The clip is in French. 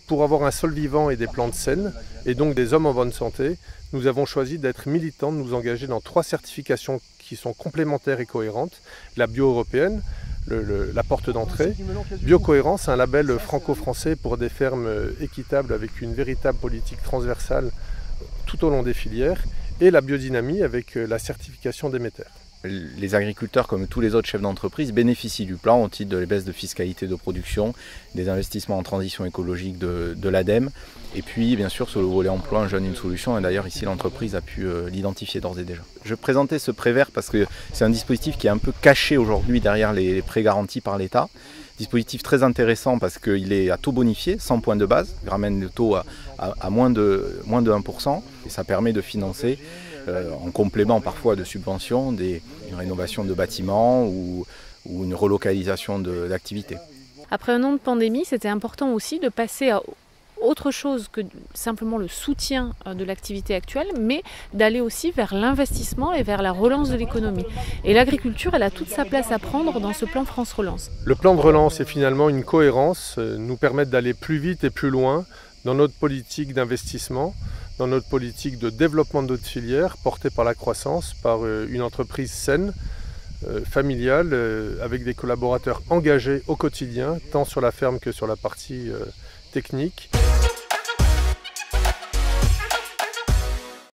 Pour avoir un sol vivant et des plantes saines, et donc des hommes en bonne santé, nous avons choisi d'être militants, de nous engager dans 3 certifications qui sont complémentaires et cohérentes. La bio-européenne, la porte d'entrée. Biocohérence, un label franco-français pour des fermes équitables avec une véritable politique transversale tout au long des filières. Et la biodynamie avec la certification d'émetteurs. Les agriculteurs, comme tous les autres chefs d'entreprise, bénéficient du plan au titre de les baisses de fiscalité de production, des investissements en transition écologique de l'ADEME. Et puis, bien sûr, sur le volet emploi, un jeune, une solution. Et d'ailleurs, ici, l'entreprise a pu l'identifier d'ores et déjà. Je présentais ce prêt vert parce que c'est un dispositif qui est un peu caché aujourd'hui derrière les prêts garantis par l'État. Dispositif très intéressant parce qu'il est à taux bonifié, 100 points de base, il ramène le taux à moins de 1%. Et ça permet de financer, en complément parfois de subventions, une rénovation de bâtiments ou une relocalisation d'activités. Après un an de pandémie, c'était important aussi de passer à autre chose que simplement le soutien de l'activité actuelle, mais d'aller aussi vers l'investissement et vers la relance de l'économie. Et l'agriculture, elle a toute sa place à prendre dans ce plan France Relance. Le plan de relance est finalement une cohérence, nous permettre d'aller plus vite et plus loin dans notre politique d'investissement, dans notre politique de développement de notre filière, portée par la croissance, par une entreprise saine, familiale, avec des collaborateurs engagés au quotidien, tant sur la ferme que sur la partie technique.